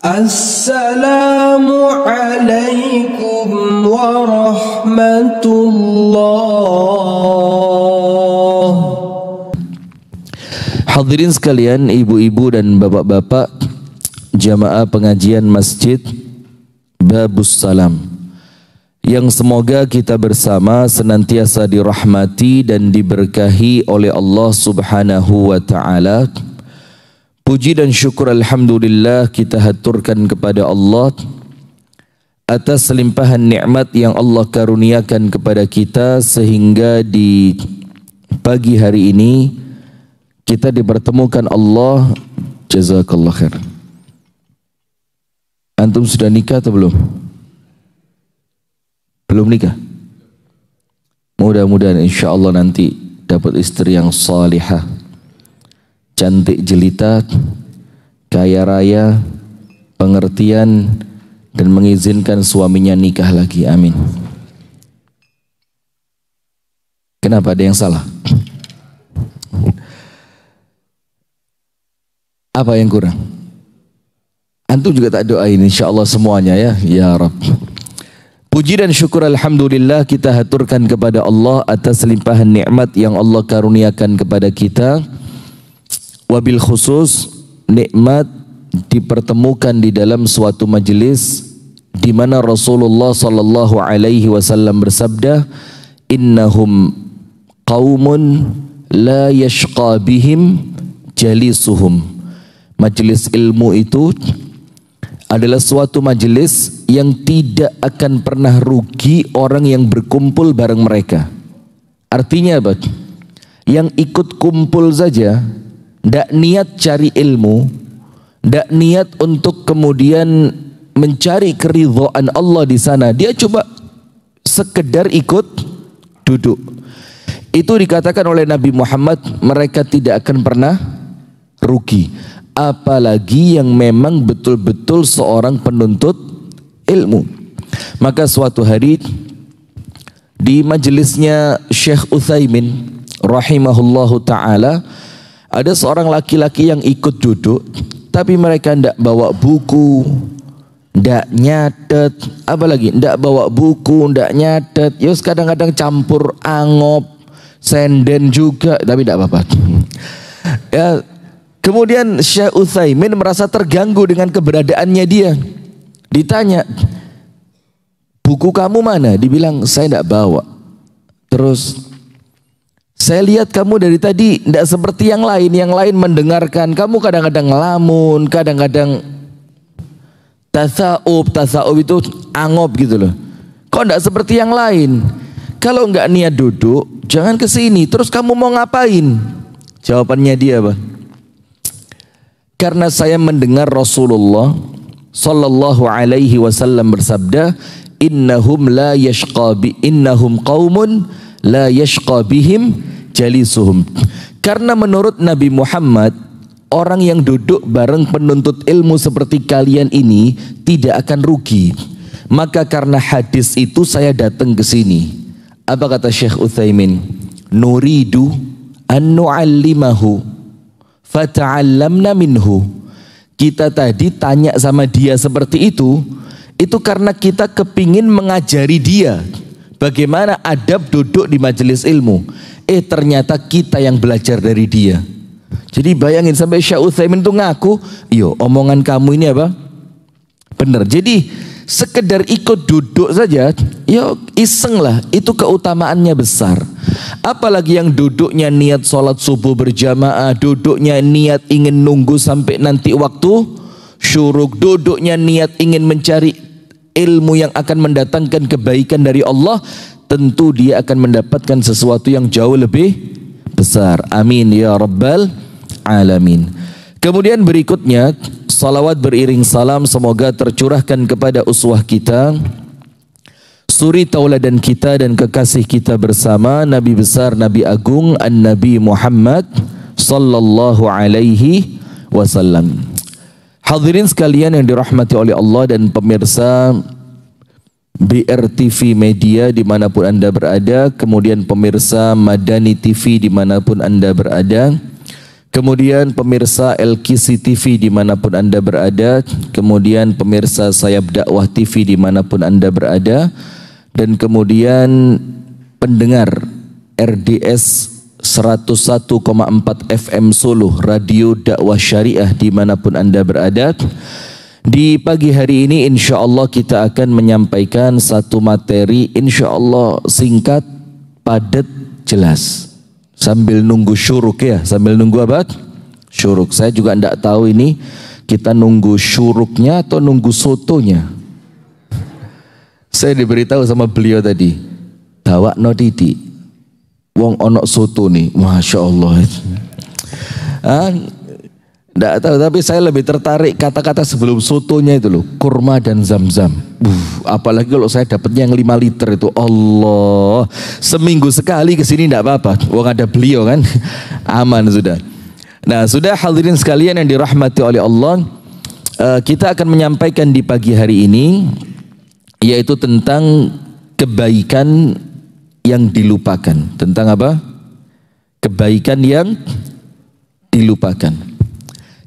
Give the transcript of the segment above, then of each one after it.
Assalamualaikum warahmatullah. Hadirin sekalian, ibu-ibu dan bapak-bapak, jamaah pengajian Masjid Babus Salam, yang semoga kita bersama senantiasa dirahmati dan diberkahi oleh Allah Subhanahu wa ta'ala. Puji dan syukur alhamdulillah kita haturkan kepada Allah atas limpahan nikmat yang Allah karuniakan kepada kita, sehingga di pagi hari ini kita dipertemukan Allah. Jazakallah khair. Antum sudah nikah atau belum? Belum nikah? Mudah-mudahan insya Allah nanti dapat istri yang salihah, cantik jelita, kaya raya, pengertian, dan mengizinkan suaminya nikah lagi. Amin. Kenapa, ada yang salah? Apa yang kurang? Antum juga tak doain insya Allah semuanya ya. Ya Rabb. Puji dan syukur alhamdulillah kita haturkan kepada Allah atas limpahan nikmat yang Allah karuniakan kepada kita. Wabil khusus nikmat dipertemukan di dalam suatu majelis di mana Rasulullah sallallahu alaihi wasallam bersabda, innahum qaumun la yashqa bihim jalisuhum. Majelis ilmu itu adalah suatu majelis yang tidak akan pernah rugi orang yang berkumpul bareng mereka. Artinya apa? Yang ikut kumpul saja, ndak niat cari ilmu, ndak niat untuk kemudian mencari keridhaan Allah di sana, dia coba sekedar ikut duduk. Itu dikatakan oleh Nabi Muhammad, mereka tidak akan pernah rugi. Apalagi yang memang betul-betul seorang penuntut ilmu. Maka suatu hari di majelisnya Syekh Utsaimin rahimahullahu ta'ala, ada seorang laki-laki yang ikut duduk, tapi mereka tidak bawa buku, tidak nyatet, apalagi tidak bawa buku, tidak nyatet. Yus kadang-kadang campur angop, senden juga, tapi tidak apa-apa. Ya, kemudian Syekh Utsaimin merasa terganggu dengan keberadaannya dia. Ditanya, buku kamu mana? Dibilang, saya tidak bawa. Terus, saya lihat kamu dari tadi tidak seperti yang lain. Yang lain mendengarkan, kamu kadang-kadang ngelamun, kadang-kadang tasawuf itu angop gitu loh. Kok tidak seperti yang lain? Kalau nggak niat duduk, jangan ke sini. Terus kamu mau ngapain? Jawabannya dia apa? Karena saya mendengar Rasulullah sallallahu alaihi wasallam bersabda, innahum qaumun la yashqa bihim jalisuhum. Karena menurut Nabi Muhammad, orang yang duduk bareng penuntut ilmu seperti kalian ini tidak akan rugi. Maka karena hadis itu saya datang ke sini. Apa kata Syekh Utsaimin? Nuridu an nu'allimahu fata'allamna minhu. Kita tadi tanya sama dia seperti itu karena kita kepingin mengajari dia bagaimana adab duduk di majelis ilmu. Ternyata kita yang belajar dari dia. Jadi bayangin sampai Syekh Utsaimin itu ngaku, yo omongan kamu ini apa? Benar. Jadi sekedar ikut duduk saja, yo iseng lah, itu keutamaannya besar. Apalagi yang duduknya niat sholat subuh berjamaah, duduknya niat ingin nunggu sampai nanti waktu syuruk, duduknya niat ingin mencari ilmu yang akan mendatangkan kebaikan dari Allah, tentu dia akan mendapatkan sesuatu yang jauh lebih besar. Amin ya rabbal alamin. Kemudian berikutnya, salawat beriring salam semoga tercurahkan kepada uswah kita, suri tauladan kita dan kekasih kita bersama, Nabi besar, Nabi agung, An-Nabi Muhammad sallallahu alaihi wasallam. Hadirin sekalian yang dirahmati oleh Allah dan pemirsa BRTV Media dimanapun Anda berada, kemudian pemirsa Madani TV dimanapun Anda berada, kemudian pemirsa LKC TV dimanapun Anda berada, kemudian pemirsa Sayap Dakwah TV dimanapun Anda berada, dan kemudian pendengar RDS 101,4 FM Solo, Radio Dakwah Syariah dimanapun Anda berada. Di pagi hari ini insya Allah kita akan menyampaikan satu materi insya Allah singkat, padat, jelas. Sambil nunggu syuruk ya, sambil nunggu apa? Syuruk. Saya juga tidak tahu ini kita nunggu syuruknya atau nunggu sotonya. Saya diberitahu sama beliau tadi, tawak no titik, wong onok soto nih, masya Allah. Tidak tahu, tapi saya lebih tertarik kata-kata sebelum sotonya itu loh, kurma dan zam-zam. Apalagi kalau saya dapatnya yang 5 liter itu, Allah, seminggu sekali kesini tidak apa-apa. Wong ada beliau kan, aman sudah. Nah sudah, hadirin sekalian yang dirahmati oleh Allah, kita akan menyampaikan di pagi hari ini, yaitu tentang kebaikan yang dilupakan. Tentang apa? Kebaikan yang dilupakan.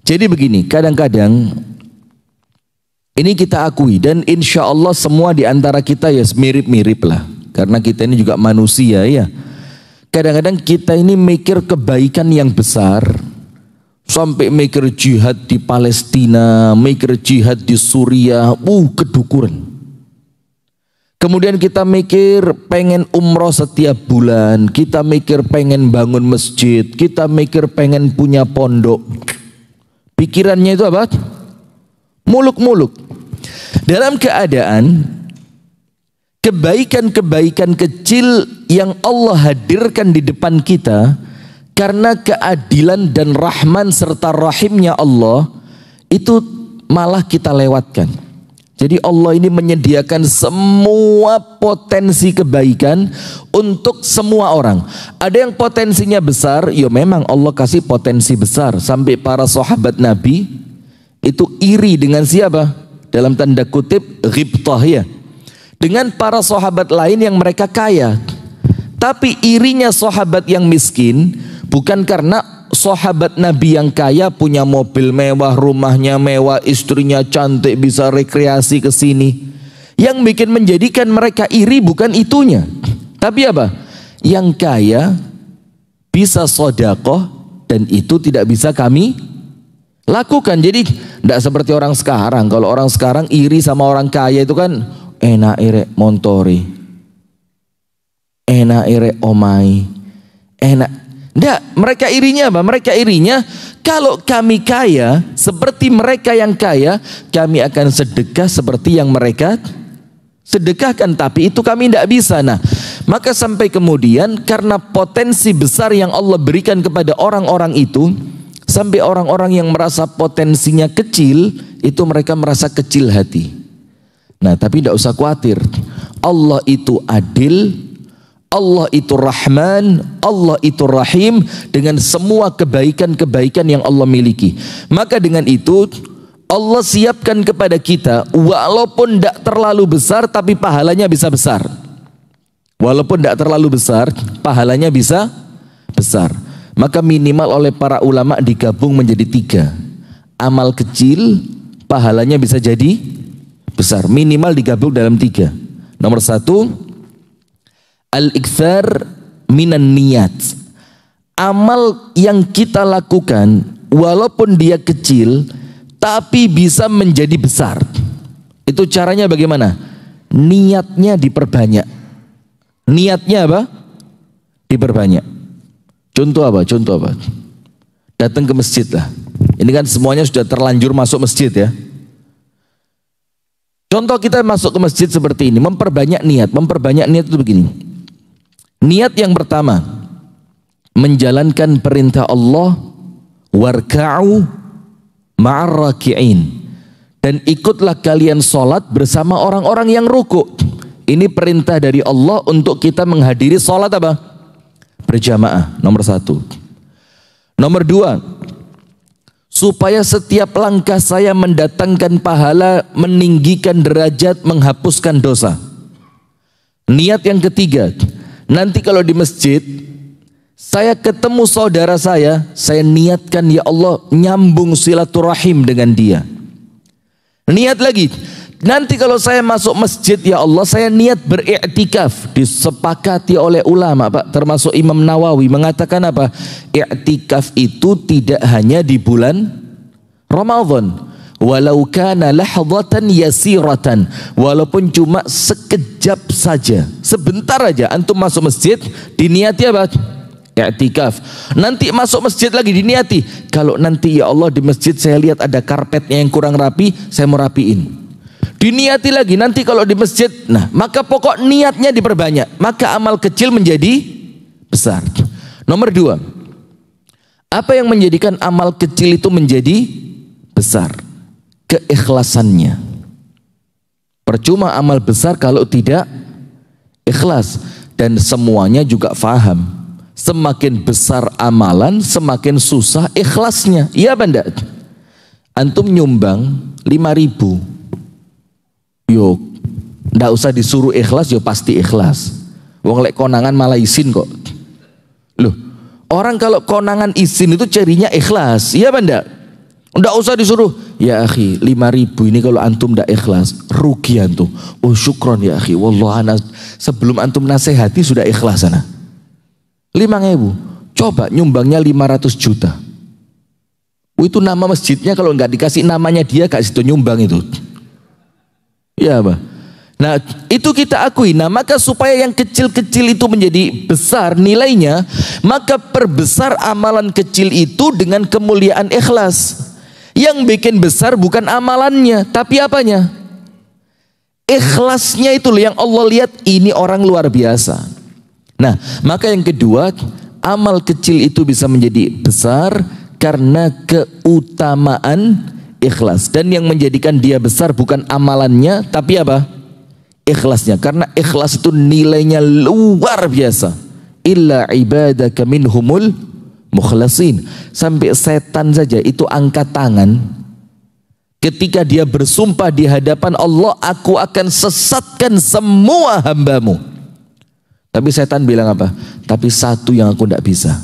Jadi begini, kadang-kadang ini kita akui, dan insya Allah semua di antara kita ya mirip-mirip lah, karena kita ini juga manusia ya. Kadang-kadang kita ini mikir kebaikan yang besar, sampai mikir jihad di Palestina, mikir jihad di Suriah, kedukuran. Kemudian kita mikir pengen umroh setiap bulan, kita mikir pengen bangun masjid, kita mikir pengen punya pondok. Pikirannya itu apa? Muluk-muluk. Dalam keadaan kebaikan-kebaikan kecil yang Allah hadirkan di depan kita karena keadilan dan rahman serta rahimnya Allah, itu malah kita lewatkan. Jadi Allah ini menyediakan semua potensi kebaikan untuk semua orang. Ada yang potensinya besar, ya memang Allah kasih potensi besar. Sampai para sahabat Nabi itu iri dengan siapa? Dalam tanda kutip, ghibtah ya. Dengan para sahabat lain yang mereka kaya. Tapi irinya sahabat yang miskin bukan karena sahabat Nabi yang kaya punya mobil mewah, rumahnya mewah, istrinya cantik, bisa rekreasi ke sini. Yang bikin menjadikan mereka iri bukan itunya, tapi apa? Yang kaya bisa sedekah dan itu tidak bisa kami lakukan. Jadi tidak seperti orang sekarang. Kalau orang sekarang iri sama orang kaya itu kan enak irek montori, enak irek omai, enak. Tidak, mereka irinya apa? Mereka irinya kalau kami kaya seperti mereka yang kaya, kami akan sedekah seperti yang mereka sedekahkan, tapi itu kami tidak bisa. Nah, maka sampai kemudian karena potensi besar yang Allah berikan kepada orang-orang itu, sampai orang-orang yang merasa potensinya kecil, itu mereka merasa kecil hati. Nah, tapi tidak usah khawatir. Allah itu adil, Allah itu Rahman, Allah itu Rahim dengan semua kebaikan-kebaikan yang Allah miliki. Maka dengan itu Allah siapkan kepada kita, walaupun tidak terlalu besar tapi pahalanya bisa besar. Walaupun tidak terlalu besar, pahalanya bisa besar. Maka minimal oleh para ulama digabung menjadi 3. Amal kecil, pahalanya bisa jadi besar. Minimal digabung dalam 3. Nomor 1, al-ikthar minan niyat. Amal yang kita lakukan walaupun dia kecil tapi bisa menjadi besar. Itu caranya bagaimana? Niatnya diperbanyak. Niatnya apa? Diperbanyak. Contoh apa? Contoh apa? Datang ke masjid lah. Ini kan semuanya sudah terlanjur masuk masjid ya. Contoh kita masuk ke masjid seperti ini, memperbanyak niat. Memperbanyak niat itu begini. Niat yang pertama, menjalankan perintah Allah, warka'u ma'ar raki'in, dan ikutlah kalian sholat bersama orang-orang yang ruku. Ini perintah dari Allah untuk kita menghadiri sholat apa? Berjamaah, nomor 1. Nomor 2, supaya setiap langkah saya mendatangkan pahala, meninggikan derajat, menghapuskan dosa. Niat yang ketiga, nanti kalau di masjid Saya ketemu saudara saya niatkan ya Allah nyambung silaturahim dengan dia. Niat lagi, nanti kalau saya masuk masjid ya Allah saya niat beriktikaf. Disepakati oleh ulama Pak, termasuk Imam Nawawi mengatakan apa? Iktikaf itu tidak hanya di bulan Ramadan. Walau kana lahdatan yasiratan, walaupun cuma sekejap saja, sebentar aja antum masuk masjid diniati apa? I'tikaf. Nanti masuk masjid lagi diniati, kalau nanti ya Allah di masjid saya lihat ada karpetnya yang kurang rapi, saya mau rapiin. Diniati lagi, nanti kalau di masjid, nah maka pokok niatnya diperbanyak, maka amal kecil menjadi besar. Nomor 2, apa yang menjadikan amal kecil itu menjadi besar? Keikhlasannya. Percuma amal besar kalau tidak ikhlas. Dan semuanya juga faham, semakin besar amalan semakin susah ikhlasnya. Iya benda. Antum nyumbang 5.000, yo ndak usah disuruh ikhlas, yo pasti ikhlas. Wong lek konangan malah izin kok. Loh, orang kalau konangan izin itu cirinya ikhlas. Iya benda. Ndak usah disuruh, ya akhi 5.000 ini kalau antum ndak ikhlas rugi antum. Oh syukron ya akhi, wallah sebelum antum nasihati sudah ikhlas sana. 5.000, coba nyumbangnya 500 juta. Itu nama masjidnya kalau nggak dikasih namanya dia gak situ nyumbang itu. Ya apa? Nah itu kita akui. Nah maka supaya yang kecil-kecil itu menjadi besar nilainya, maka perbesar amalan kecil itu dengan kemuliaan ikhlas. Yang bikin besar bukan amalannya, tapi apanya? Ikhlasnya itu loh yang Allah lihat, ini orang luar biasa. Nah maka yang kedua, amal kecil itu bisa menjadi besar karena keutamaan ikhlas. Dan yang menjadikan dia besar bukan amalannya, tapi apa? Ikhlasnya. Karena ikhlas itu nilainya luar biasa. Illa ibadaka minhumul mukhlasin. Sampai setan saja itu angkat tangan ketika dia bersumpah di hadapan Allah, aku akan sesatkan semua hambamu. Tapi setan bilang apa? Tapi satu yang aku tidak bisa,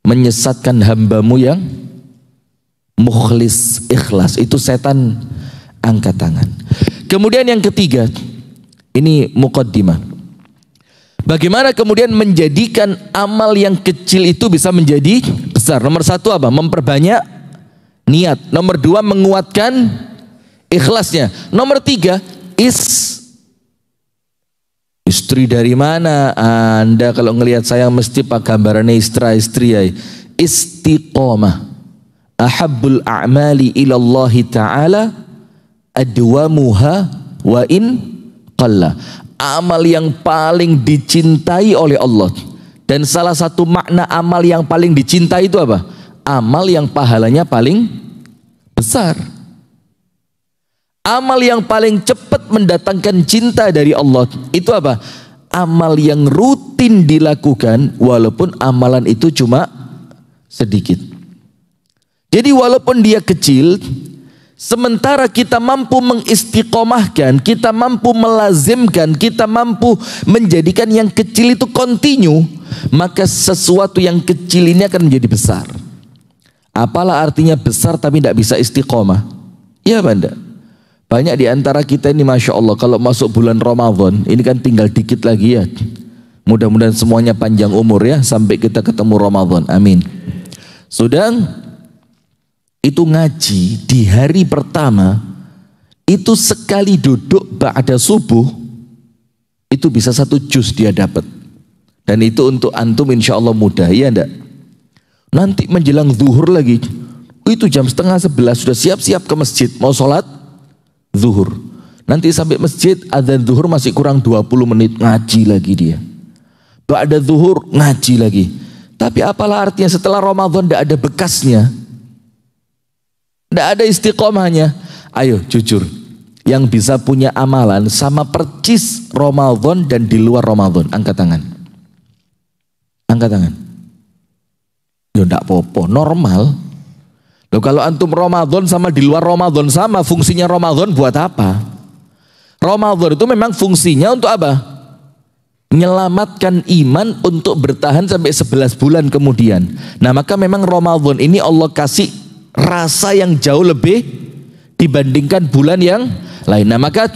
menyesatkan hambamu yang mukhlis, ikhlas. Itu setan angkat tangan. Kemudian yang ketiga, ini muqaddimah. Bagaimana kemudian menjadikan amal yang kecil itu bisa menjadi besar? Nomor 1 apa? Memperbanyak niat. Nomor 2 menguatkan ikhlasnya. Nomor 3 istri dari mana? Anda kalau ngelihat saya mesti pak gambarannya istri ya. Istiqomah. Ahabbul a'mali ilallahi ta'ala adwamuha wa in qalla. Amal yang paling dicintai oleh Allah. Dan salah satu makna amal yang paling dicintai itu apa? Amal yang pahalanya paling besar. Amal yang paling cepat mendatangkan cinta dari Allah itu apa? Amal yang rutin dilakukan walaupun amalan itu cuma sedikit. Jadi walaupun dia kecil, sementara kita mampu mengistiqomahkan, kita mampu melazimkan, kita mampu menjadikan yang kecil itu kontinu, maka sesuatu yang kecil ini akan menjadi besar. Apalah artinya besar tapi tidak bisa istiqomah? Ya banda. Banyak di antara kita ini Masya Allah kalau masuk bulan Ramadan, ini kan tinggal dikit lagi ya. Mudah-mudahan semuanya panjang umur ya sampai kita ketemu Ramadan. Amin. Sudah itu ngaji di hari pertama itu sekali duduk ba'da subuh itu bisa 1 juz dia dapat. Dan itu untuk antum insya Allah mudah, ya enggak? Nanti menjelang zuhur lagi itu jam 10:30 sudah siap-siap ke masjid mau sholat zuhur. Nanti sampai masjid adzan zuhur masih kurang 20 menit ngaji lagi dia. Ba'da zuhur ngaji lagi. Tapi apalah artinya setelah Ramadan tidak ada bekasnya, tidak ada istiqomahnya. Ayo jujur, yang bisa punya amalan sama percis Ramadan dan di luar Ramadan, angkat tangan. Angkat tangan. Ya enggak apa-apa, normal. Loh kalau antum Ramadan sama di luar Ramadan sama, fungsinya Ramadan buat apa? Ramadan itu memang fungsinya untuk apa? Menyelamatkan iman untuk bertahan sampai 11 bulan kemudian. Nah maka memang Ramadan ini Allah kasih rasa yang jauh lebih dibandingkan bulan yang lain. Nah maka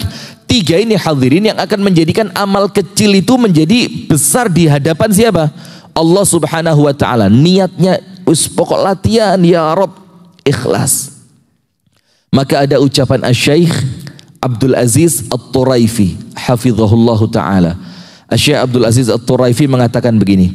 tiga ini hadirin yang akan menjadikan amal kecil itu menjadi besar di hadapan siapa? Allah subhanahu wa ta'ala. Niatnya pokok latihan ya Rabb, ikhlas. Maka ada ucapan Asy-Syaikh Abdul Aziz At-Turaifi hafizahullahu ta'ala. Asy-Syaikh Abdul Aziz At-Turaifi mengatakan begini,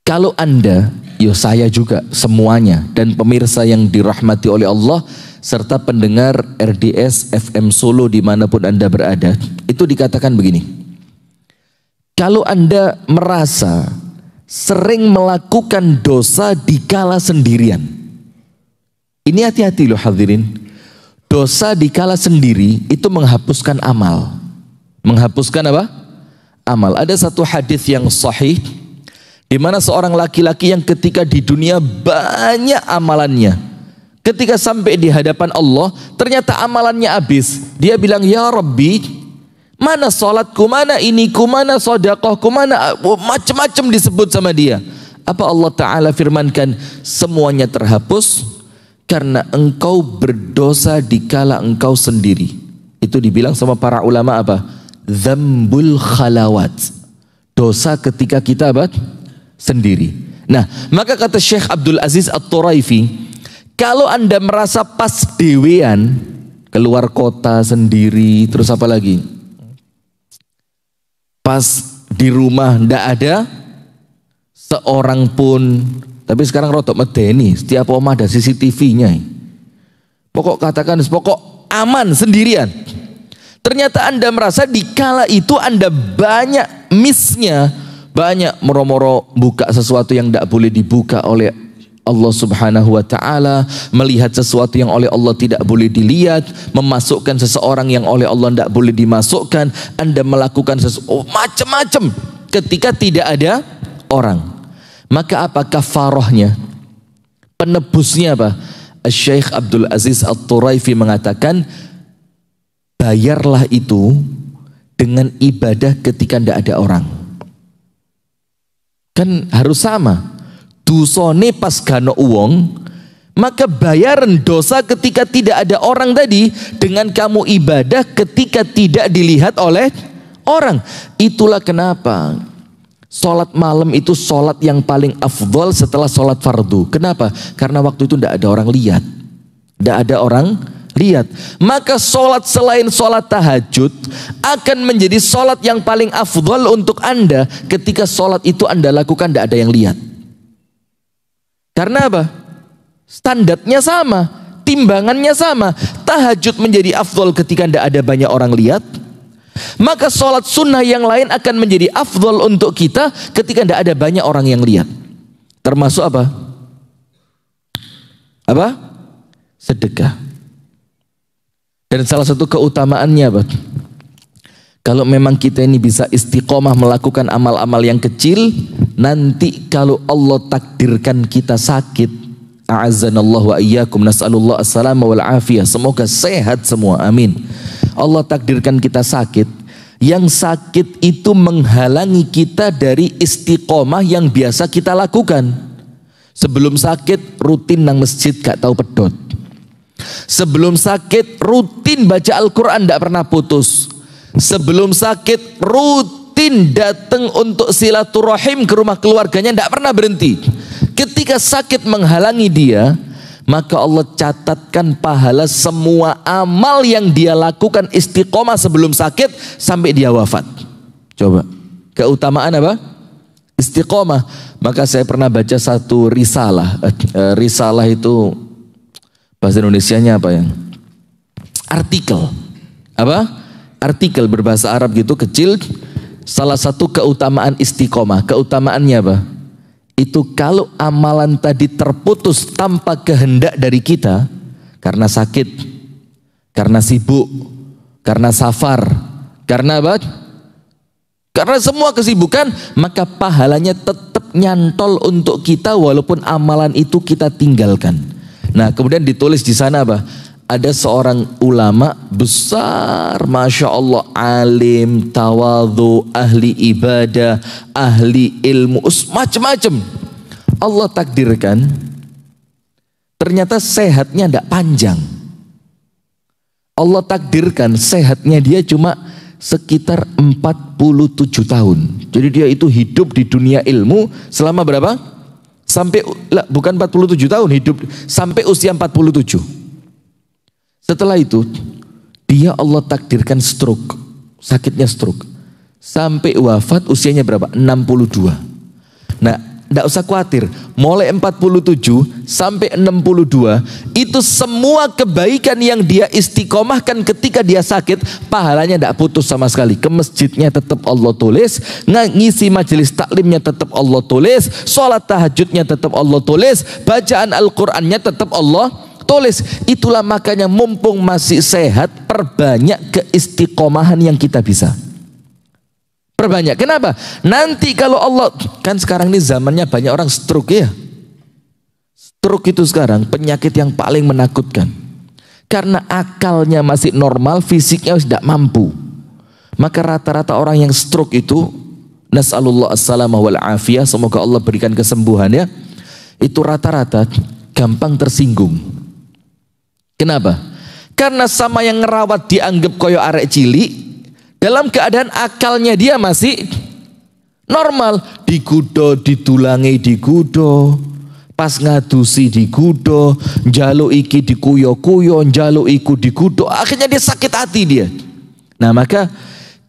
kalau Anda, ya saya juga semuanya, dan pemirsa yang dirahmati oleh Allah serta pendengar RDS FM Solo dimanapun Anda berada, itu dikatakan begini, kalau Anda merasa sering melakukan dosa dikala sendirian, ini hati-hati loh hadirin. Dosa dikala sendiri itu menghapuskan amal. Menghapuskan apa? Amal. Ada satu hadis yang sahih di mana seorang laki-laki yang ketika di dunia banyak amalannya, ketika sampai di hadapan Allah ternyata amalannya habis. Dia bilang, ya Rabbi, mana sholatku, mana iniku, mana sedekahku, mana macam-macam disebut sama dia. Apa Allah Ta'ala firmankan? Semuanya terhapus karena engkau berdosa dikala engkau sendiri. Itu dibilang sama para ulama apa? Dzambul khalawat. Dosa ketika kita apa? Sendiri. Nah, maka kata Syekh Abdul Aziz At-Turaifi, kalau Anda merasa pas dewean, keluar kota sendiri, terus apa lagi? Pas di rumah ndak ada seorang pun. Tapi sekarang rotok medeni, setiap rumah ada CCTV-nya. Pokok katakan, pokok aman sendirian. Ternyata Anda merasa dikala itu Anda banyak miss-nya, banyak moro-moro buka sesuatu yang tidak boleh dibuka oleh Allah subhanahu wa ta'ala, melihat sesuatu yang oleh Allah tidak boleh dilihat, memasukkan seseorang yang oleh Allah tidak boleh dimasukkan. Anda melakukan sesuatu macam-macam ketika tidak ada orang. Maka apa kafarahnya? Penebusnya apa? Syekh Abdul Aziz At-Turaifi mengatakan, bayarlah itu dengan ibadah ketika tidak ada orang. Kan harus sama. Dosane pas gano uwong, maka bayaran dosa ketika tidak ada orang tadi dengan kamu ibadah ketika tidak dilihat oleh orang. Itulah kenapa sholat malam itu sholat yang paling afdol setelah sholat fardu. Kenapa? Karena waktu itu tidak ada orang lihat. Tidak ada orang lihat. Maka sholat selain sholat tahajud akan menjadi sholat yang paling afdol untuk Anda ketika sholat itu Anda lakukan tidak ada yang lihat. Karena apa? Standarnya sama, timbangannya sama. Tahajud menjadi afdol ketika tidak ada banyak orang lihat. Maka sholat sunnah yang lain akan menjadi afdol untuk kita ketika tidak ada banyak orang yang lihat. Termasuk apa? Apa? Sedekah. Dan salah satu keutamaannya apa? Kalau memang kita ini bisa istiqomah melakukan amal-amal yang kecil, nanti kalau Allah takdirkan kita sakit, a'azzanallahu wa iyyakum, nas'alullah as-salama wal afiyah, semoga sehat semua, amin. Allah takdirkan kita sakit, yang sakit itu menghalangi kita dari istiqomah yang biasa kita lakukan. Sebelum sakit rutin nang masjid gak tahu pedot. Sebelum sakit rutin baca Al-Quran tidak pernah putus. Sebelum sakit rutin datang untuk silaturahim ke rumah keluarganya, tidak pernah berhenti. Ketika sakit menghalangi dia, maka Allah catatkan pahala semua amal yang dia lakukan istiqomah sebelum sakit sampai dia wafat. Coba keutamaan apa? Istiqomah. Maka saya pernah baca satu risalah. Risalah itu bahasa Indonesianya apa ya? Artikel. Apa? Artikel berbahasa Arab gitu kecil. Salah satu keutamaan istiqomah. Keutamaannya apa? Itu kalau amalan tadi terputus tanpa kehendak dari kita, karena sakit, karena sibuk, karena safar, karena apa? Karena semua kesibukan, maka pahalanya tetap nyantol untuk kita walaupun amalan itu kita tinggalkan. Nah, kemudian ditulis di sana apa? ada seorang ulama besar, Masya Allah, alim, tawadhu, ahli ibadah, ahli ilmu, macam-macam. Allah takdirkan, ternyata sehatnya tidak panjang. Allah takdirkan sehatnya dia cuma sekitar 47 tahun. Jadi dia itu hidup di dunia ilmu selama berapa? Sampai, bukan 47 tahun, hidup sampai usia 47. Setelah itu dia Allah takdirkan stroke, sakitnya stroke, sampai wafat usianya berapa? 62. Nah, tidak usah khawatir, mulai 47 sampai 62 itu semua kebaikan yang dia istiqomahkan ketika dia sakit, pahalanya tidak putus sama sekali. Ke masjidnya tetap Allah tulis, ngisi majelis taklimnya tetap Allah tulis, sholat tahajudnya tetap Allah tulis, bacaan Al-Qur'annya tetap Allah tulis. Itulah makanya mumpung masih sehat, perbanyak keistiqomahan yang kita bisa. Perbanyak. Kenapa? Nanti kalau Allah, kan sekarang ini zamannya banyak orang stroke ya. Stroke itu sekarang penyakit yang paling menakutkan. Karena akalnya masih normal, fisiknya tidak mampu. Maka rata-rata orang yang stroke itu, nas'alullah as-salamah wal afiyah, semoga Allah berikan kesembuhan ya. Itu rata-rata gampang tersinggung. Kenapa? Karena sama yang ngerawat dianggap koyo arek cilik, dalam keadaan akalnya dia masih normal. Digudo, ditulangi digudo, pas ngadusi digudo, njaluk iki dikuyo-kuyo, njaluk iku digudo, akhirnya dia sakit hati dia. Nah maka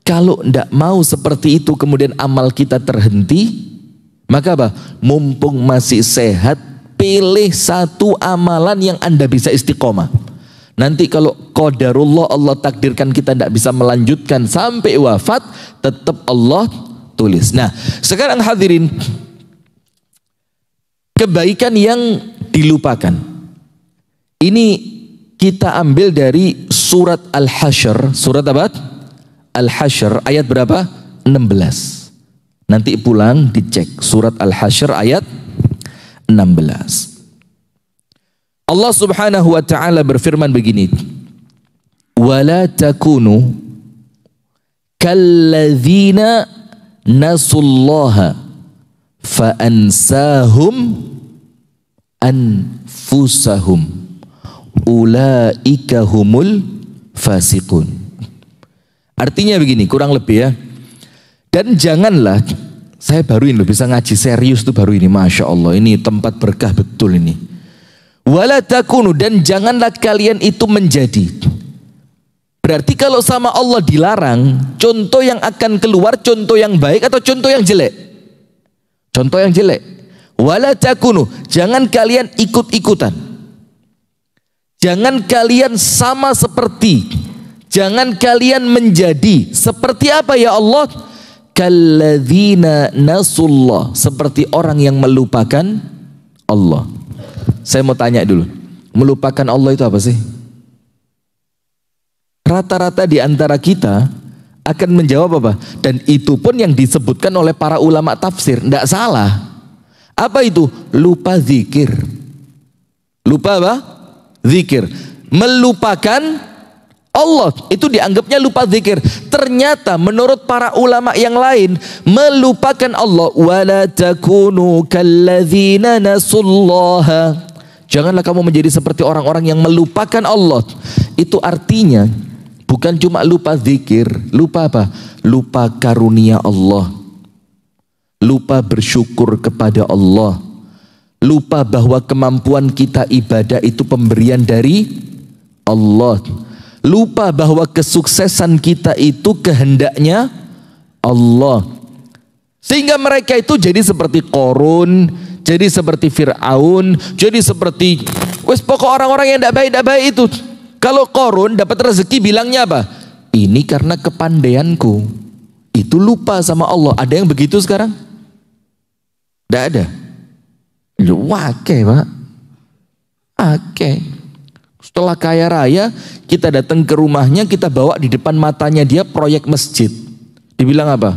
kalau ndak mau seperti itu kemudian amal kita terhenti, maka apa? Mumpung masih sehat, pilih satu amalan yang Anda bisa istiqomah. Nanti kalau qadarullah Allah takdirkan kita tidak bisa melanjutkan sampai wafat, tetap Allah tulis. Nah sekarang hadirin, kebaikan yang dilupakan ini kita ambil dari surat Al-Hasyr. Surat apa? Al-Hasyr ayat berapa? 16. Nanti pulang dicek surat Al-Hasyr ayat 16. Allah subhanahu wa ta'ala berfirman begini, wala takunu kalladzina nasullaha fa'ansahum anfusahum ulaika humul fasiqun. Artinya begini, kurang lebih ya. Dan janganlah, saya baru ini loh bisa ngaji serius tuh baru ini, Masya Allah, ini tempat berkah betul ini. Wala takunu, dan janganlah kalian itu menjadi. Berarti kalau sama Allah dilarang, contoh yang akan keluar contoh yang baik atau contoh yang jelek? Contoh yang jelek. Wala takunu, jangan kalian ikut-ikutan. Jangan kalian sama seperti, jangan kalian menjadi seperti apa ya Allah? Kalladzina nasullah, seperti orang yang melupakan Allah. Saya mau tanya dulu, melupakan Allah itu apa sih? Rata-rata di antara kita akan menjawab apa? Dan itu pun yang disebutkan oleh para ulama tafsir, tidak salah. Apa itu? Lupa zikir. Lupa apa? Zikir. Melupakan Allah, itu dianggapnya lupa zikir. Ternyata menurut para ulama yang lain, melupakan Allah, wala takunu kalladzina nasullaha, janganlah kamu menjadi seperti orang-orang yang melupakan Allah. Itu artinya bukan cuma lupa zikir, lupa apa? Lupa karunia Allah, lupa bersyukur kepada Allah, lupa bahwa kemampuan kita ibadah itu pemberian dari Allah, lupa bahwa kesuksesan kita itu kehendaknya Allah. Sehingga mereka itu jadi seperti Qarun, jadi seperti Fir'aun, jadi seperti wes pokok orang-orang yang tidak baik itu. Kalau Qarun dapat rezeki bilangnya apa? Ini karena kepandaianku. Itu lupa sama Allah. Ada yang begitu sekarang? Tidak ada. Wake pak. Oke. Setelah kaya raya, kita datang ke rumahnya, kita bawa di depan matanya dia proyek masjid. Dibilang apa?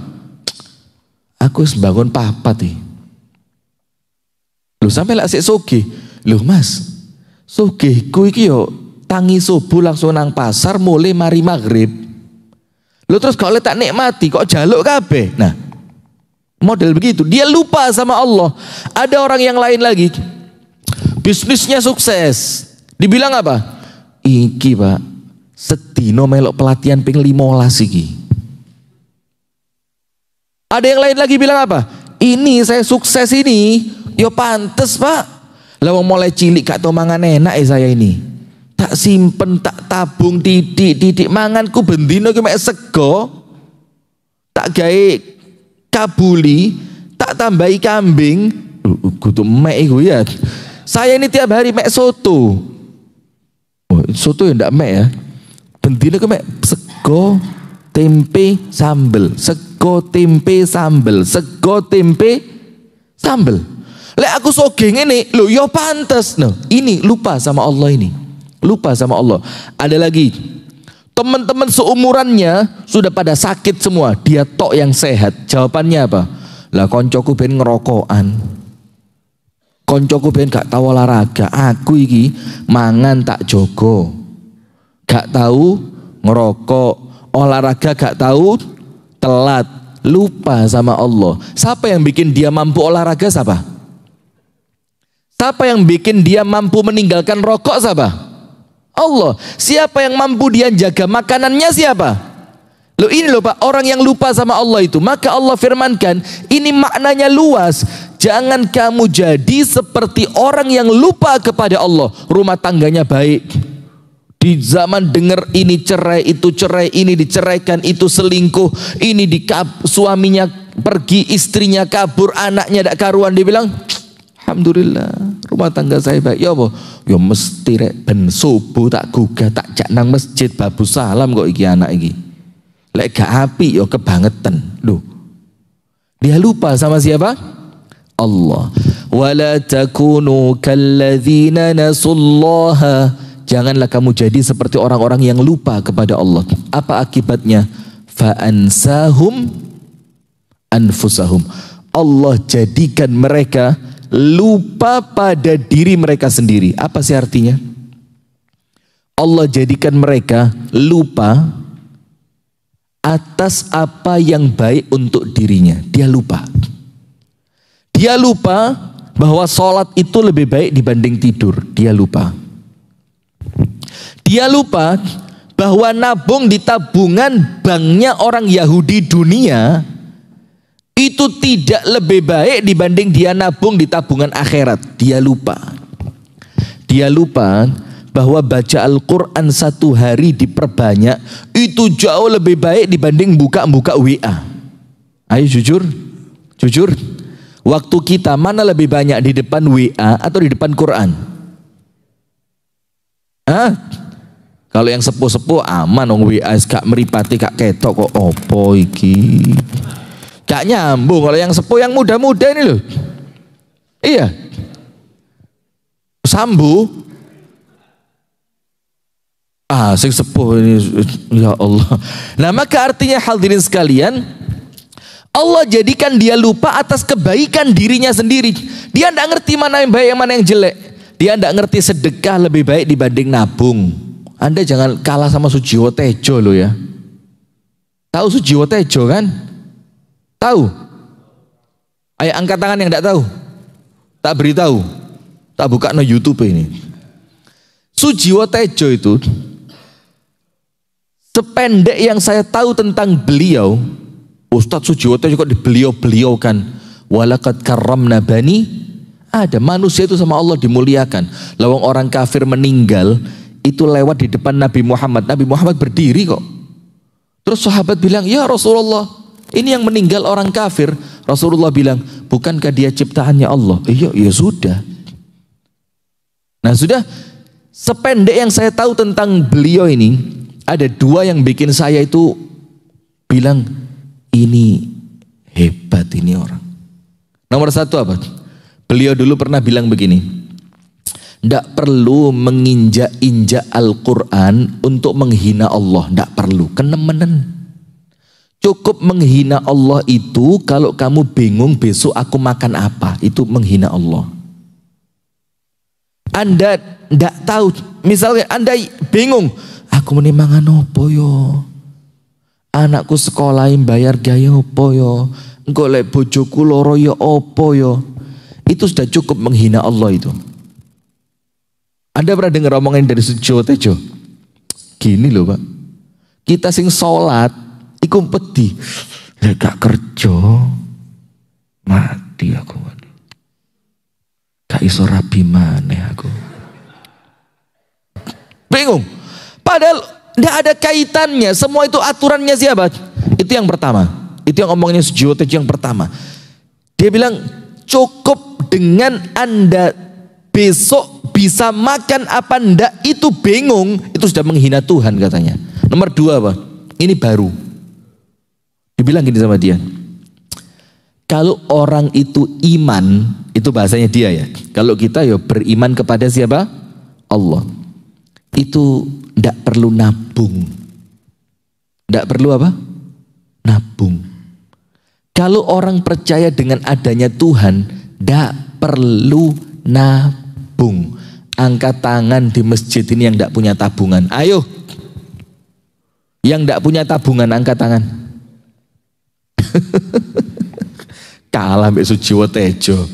Aku bangun papat nih. Loh sampai lah asik soge. Loh mas, sogeku iki yo tangi subuh langsung nang pasar mulai mari maghrib. Lo terus kalau tak nikmati kok jaluk kabeh. Nah, model begitu. Dia lupa sama Allah. Ada orang yang lain lagi, bisnisnya sukses. Dibilang apa? Iki Pak, sedino melok pelatihan ping 15 iki. Ada yang lain lagi bilang apa? Ini saya sukses ini, yo pantes Pak. Lah wong mulai cilik gak tau mangan enak saya ini. Tak simpen, tak tabung titik manganku bendino ki mek sego. Tak gawe kabuli, tak tambahi kambing. Kudu mek iku ya. Saya ini tiap hari mek soto. Oh, soto ya ndak mek ya. Bendino ki mek sego, tempe, sambel. Sego, tempe, sambel. Sego, tempe, sambel. Lek aku soge ngene, lho ya pantes. Nah, ini lupa sama Allah ini. Lupa sama Allah. Ada lagi, teman-teman seumurannya sudah pada sakit semua, dia tok yang sehat. Jawabannya apa? Lah koncoku ben ngerokokan, koncoku ben gak tahu olahraga, aku iki mangan tak jogo, gak tahu ngerokok, olahraga gak tahu, telat, lupa sama Allah. Siapa yang bikin dia mampu olahraga? Siapa? Siapa yang bikin dia mampu meninggalkan rokok? Siapa? Allah. Siapa yang mampu dia jaga makanannya? Siapa? Loh ini loh Pak, orang yang lupa sama Allah itu. Maka Allah firmankan, ini maknanya luas. Jangan kamu jadi seperti orang yang lupa kepada Allah. Rumah tangganya baik, di zaman dengar ini cerai, itu cerai, ini diceraikan, itu selingkuh, ini suaminya pergi, istrinya kabur, anaknya tak karuan. Dia bilang, alhamdulillah rumah tangga saya baik. Ya apa? Ya mesti rek ben subuh tak gugah tak jak nang masjid babu salam kok iki anak iki. Lek gak apik ya kebangetan. Loh. Dia lupa sama siapa? Allah. Wala takunu kalladzina nasullaha. Janganlah kamu jadi seperti orang-orang yang lupa kepada Allah. Apa akibatnya? Fa ansahum anfusahum. Allah jadikan mereka lupa pada diri mereka sendiri. Apa sih artinya? Allah jadikan mereka lupa atas apa yang baik untuk dirinya. Dia lupa. Dia lupa bahwa sholat itu lebih baik dibanding tidur. Dia lupa. Dia lupa bahwa nabung di tabungan banknya orang Yahudi dunia itu tidak lebih baik dibanding dia nabung di tabungan akhirat. Dia lupa. Dia lupa bahwa baca Al-Quran satu hari diperbanyak itu jauh lebih baik dibanding buka-buka WA. Ayo jujur. Jujur. Waktu kita mana lebih banyak, di depan WA atau di depan Quran? Hah? Kalau yang sepuh-sepuh aman dong, WA gak meripati gak ketok kok opo iki. Gak nyambung. Kalau yang sepuh, yang muda-muda ini loh. Iya. Sambu. Sing sepuh ini. Ya Allah. Nah maka artinya hadirin sekalian, Allah jadikan dia lupa atas kebaikan dirinya sendiri. Dia tidak ngerti mana yang baik, mana yang jelek. Dia tidak ngerti sedekah lebih baik dibanding nabung. Anda jangan kalah sama Sujiwo Tejo loh ya. Tahu Sujiwo Tejo kan? Tahu? Ayo angkat tangan yang tidak tahu. Tak beritahu. Tak buka no YouTube ini. Sujiwo Tejo itu, sependek yang saya tahu tentang beliau, Ustadz Sujiwo Tejo kok beliau kan. Walaqad karramna bani Adam. Manusia itu sama Allah dimuliakan. Lawang orang kafir meninggal itu lewat di depan Nabi Muhammad. Nabi Muhammad berdiri kok. Terus sahabat bilang, ya Rasulullah, ini yang meninggal orang kafir. Rasulullah bilang, bukankah dia ciptaannya Allah? Iya, ya sudah. Nah sudah, sependek yang saya tahu tentang beliau ini, ada dua yang bikin saya itu bilang, ini hebat ini orang. Nomor satu apa? Beliau dulu pernah bilang begini, tidak perlu menginjak-injak Al-Quran untuk menghina Allah. Tidak perlu, kenemenen. Cukup menghina Allah itu kalau kamu bingung besok aku makan apa. Itu menghina Allah. Anda tidak tahu, misalnya Anda bingung, aku meni mangan opo yo, anakku sekolahin bayar gaya opo yo, engko lek bojoku loro yo opo yo. Itu sudah cukup menghina Allah itu. Anda pernah dengar omongan dari Sujo Tejo? Gini loh Pak, kita sing sholat iku pedih, gak kerja mati aku, gak iso rabi maneh aku, bingung. Padahal tidak ada kaitannya, semua itu aturannya siapa? Itu yang pertama, itu yang omongnya Sujo Tejo yang pertama. Dia bilang cukup dengan Anda besok bisa makan apa ndak itu bingung, itu sudah menghina Tuhan katanya. Nomor dua apa? Ini baru. Dibilang gini sama dia, kalau orang itu iman, itu bahasanya dia ya. Kalau kita ya beriman kepada siapa? Allah. Itu ndak perlu nabung. Ndak perlu apa? Nabung. Kalau orang percaya dengan adanya Tuhan, ndak perlu nabung. Angkat tangan di masjid ini yang tidak punya tabungan. Ayo. Yang tidak punya tabungan angkat tangan. Kalah mbak Sujiwo Tejo.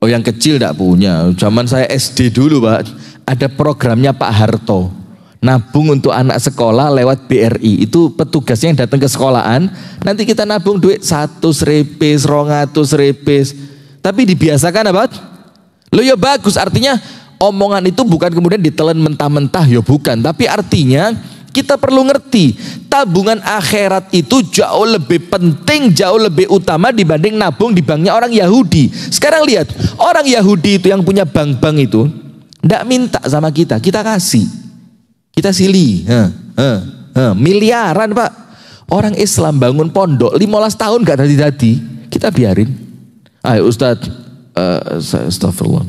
Oh yang kecil tidak punya. Zaman saya SD dulu Pak, ada programnya Pak Harto. Nabung untuk anak sekolah lewat BRI. Itu petugasnya yang datang ke sekolahan. Nanti kita nabung duit 100 repes, 200 repes. Tapi dibiasakan apa? Lo ya bagus, artinya omongan itu bukan kemudian ditelan mentah-mentah, ya bukan. Tapi artinya kita perlu ngerti, tabungan akhirat itu jauh lebih penting, jauh lebih utama dibanding nabung di banknya orang Yahudi. Sekarang lihat, orang Yahudi itu yang punya bank-bank itu tidak minta sama kita, kita kasih, kita silih, miliaran Pak. Orang Islam bangun pondok 15 tahun gak tadi-tadi, kita biarin. Ayo Ustadz, astagfirullah.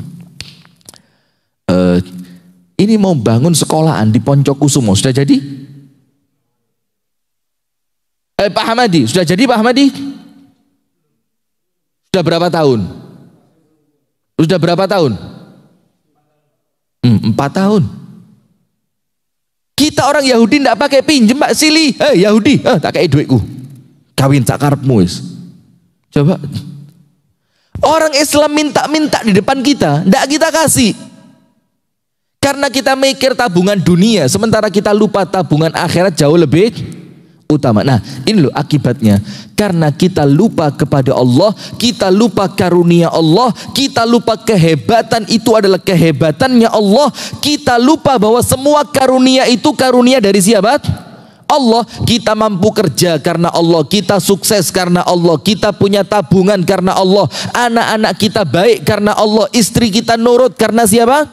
Ini mau bangun sekolahan di Poncokusumo, sudah jadi? Pak Hamadi, sudah jadi Pak Hamadi? Sudah berapa tahun? Sudah berapa tahun? 4 tahun. Kita orang Yahudi tidak pakai pinjem Pak Sili. Yahudi, tak kayak duitku. Kawin tak karepmu wis. Coba. Orang Islam minta-minta di depan kita, tidak kita kasih. Karena kita mikir tabungan dunia, sementara kita lupa tabungan akhirat jauh lebih utama. Nah, ini loh akibatnya. Karena kita lupa kepada Allah, kita lupa karunia Allah, kita lupa kehebatan itu adalah kehebatannya Allah, kita lupa bahwa semua karunia itu karunia dari siapa? Allah. Kita mampu kerja karena Allah, kita sukses karena Allah, kita punya tabungan karena Allah, anak-anak kita baik karena Allah, istri kita nurut karena siapa?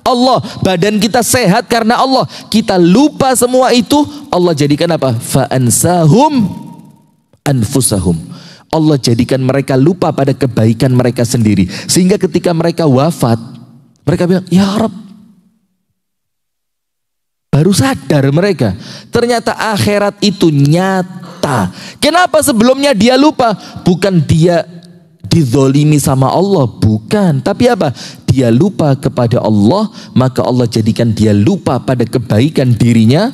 Allah. Badan kita sehat karena Allah. Kita lupa semua itu, Allah jadikan apa? Fa'ansahum anfusahum. Allah jadikan mereka lupa pada kebaikan mereka sendiri, sehingga ketika mereka wafat, mereka bilang, ya Rabb. Baru sadar mereka, ternyata akhirat itu nyata. Kenapa sebelumnya dia lupa? Bukan dia dizolimi sama Allah, bukan. Tapi apa? Dia lupa kepada Allah, maka Allah jadikan dia lupa pada kebaikan dirinya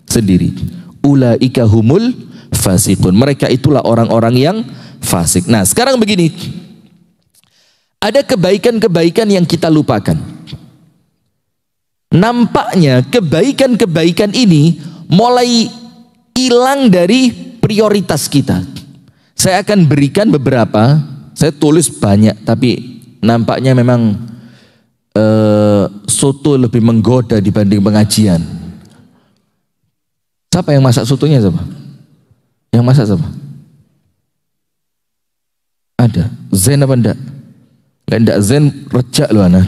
sendiri. Ulaika humul fasikun. Mereka itulah orang-orang yang fasik. Nah sekarang begini, ada kebaikan-kebaikan yang kita lupakan. Nampaknya kebaikan-kebaikan ini mulai hilang dari prioritas kita. Saya akan berikan beberapa, saya tulis banyak, tapi nampaknya memang soto lebih menggoda dibanding pengajian. Siapa yang masak sotonya siapa? Yang masak siapa? Ada. Zen apa enggak? Enggak Zen rejak lu anak.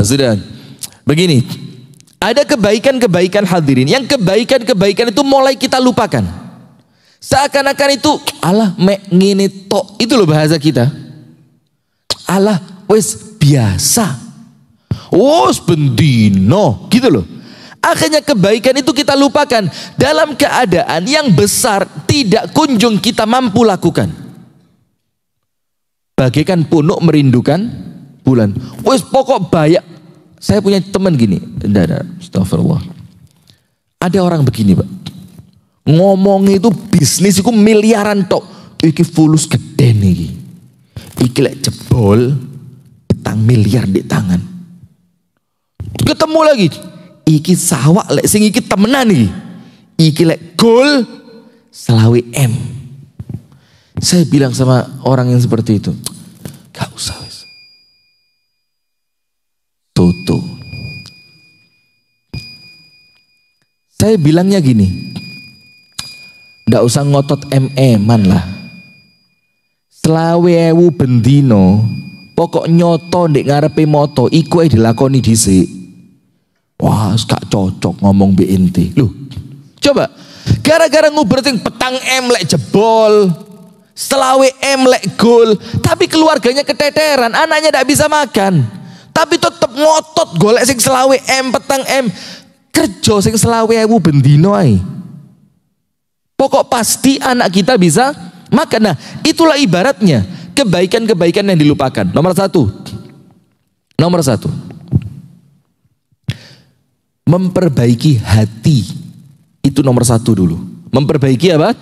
Sudah. Begini, ada kebaikan-kebaikan hadirin, yang kebaikan-kebaikan itu mulai kita lupakan. Seakan-akan itu, alah mek ngene tok, itu loh bahasa kita. Alah wes biasa, wes bendino, gitu loh. Akhirnya kebaikan itu kita lupakan dalam keadaan yang besar tidak kunjung kita mampu lakukan. Bagaikan punuk merindukan bulan. Wes pokok bayak. Saya punya teman gini. Tidak, astagfirullah. Ada orang begini, Pak. Ngomongnya itu bisnis itu miliaran tok. Iki fulus gede nih. Iki lek jebol 4 miliar di tangan. Ketemu lagi. Iki sawak lek sing iki temenan nih. Iki lek gol selawi M. Saya bilang sama orang yang seperti itu, gak usah wes. Toto. Saya bilangnya gini, gak usah ngotot MM-an lah. Selawe ewu bendino, pokok nyoto ndek ngarepe moto, iku ae dilakoni dhisik. Wah, gak cocok ngomong BNT. Loh, coba, gara-gara nguberting petang M lek jebol, selawe M lek gol, tapi keluarganya keteteran, anaknya tidak bisa makan, tapi tetap ngotot golek sing selawe M, petang M, kerja sing selawe ewu bendino ae. Pokok pasti anak kita bisa makan. Nah, itulah ibaratnya kebaikan-kebaikan yang dilupakan. Nomor satu, memperbaiki hati. Itu nomor satu dulu. Memperbaiki apa?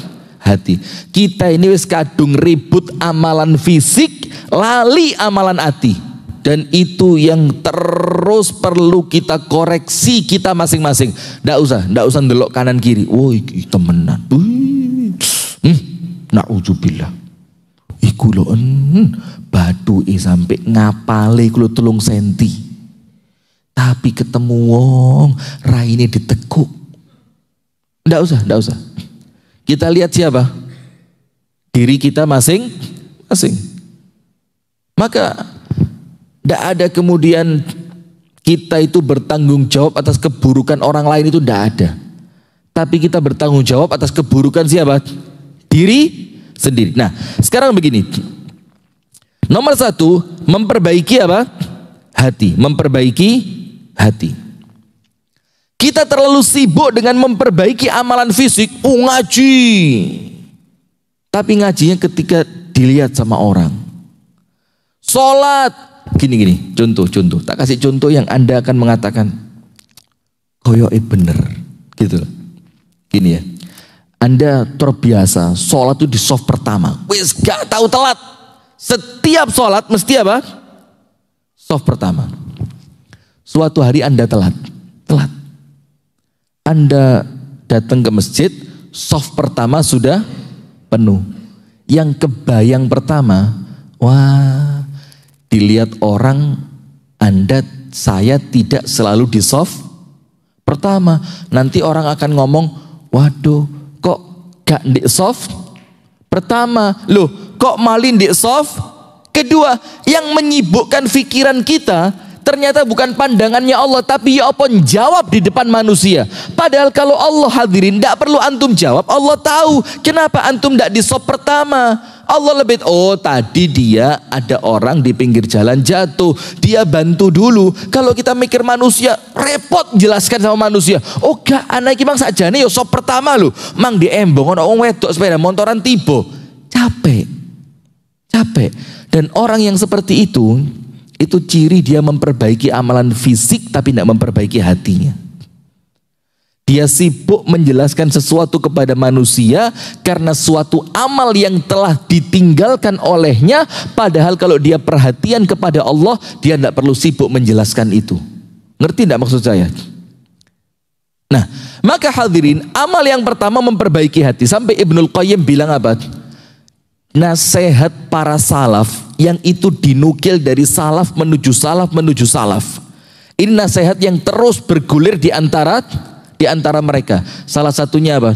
Hati. Kita ini wis kadung ribut amalan fisik, lali amalan hati. Dan itu yang terus perlu kita koreksi kita masing-masing. Nggak usah ndelok kanan kiri. Woi, temenan. Na'udzubillah. Iku lho batu sampai ngapale kulo 3 senti. Tapi ketemu wong raine ditekuk. Nggak usah. Kita lihat siapa? Diri kita masing-masing. Maka tidak ada kemudian kita itu bertanggung jawab atas keburukan orang lain, itu tidak ada. Tapi kita bertanggung jawab atas keburukan siapa? Diri sendiri. Nah, sekarang begini. Nomor 1, memperbaiki apa? Hati. Memperbaiki hati. Kita terlalu sibuk dengan memperbaiki amalan fisik. Ngaji. Tapi ngajinya ketika dilihat sama orang. Sholat. Gini, contoh. Tak kasih contoh yang Anda akan mengatakan, koyoke bener. Gitu. Gini ya. Anda terbiasa sholat itu di soft pertama. Wis gak tahu telat. Setiap sholat mesti apa? Soft pertama. Suatu hari Anda telat. Anda datang ke masjid, soft pertama sudah penuh. Yang kebayang pertama, wah, dilihat orang, saya tidak selalu di soft pertama. Nanti orang akan ngomong, waduh, kok gak di soft pertama? Loh, kok malin di soft kedua? Yang menyibukkan pikiran kita ternyata bukan pandangannya Allah, tapi ya apa jawab di depan manusia. Padahal kalau Allah hadirin, tidak perlu antum jawab. Allah tahu kenapa antum tidak di soft pertama. Allah lebih, tadi dia ada orang di pinggir jalan jatuh, dia bantu dulu. Kalau kita mikir manusia, repot jelaskan sama manusia. Gak, anak iki mang sakjane ya soft pertama lho. Mang di embong ana wong wedok sepeda motoran tiba. Capek. Dan orang yang seperti itu ciri dia memperbaiki amalan fisik tapi tidak memperbaiki hatinya. Dia sibuk menjelaskan sesuatu kepada manusia karena suatu amal yang telah ditinggalkan olehnya, padahal kalau dia perhatian kepada Allah, dia tidak perlu sibuk menjelaskan itu. Ngerti tidak maksud saya? Nah, maka hadirin, amal yang pertama memperbaiki hati. Sampai Ibnul Qayyim bilang apa? Nasihat para salaf yang itu dinukil dari salaf menuju salaf. Ini nasihat yang terus bergulir di antara mereka. Salah satunya apa?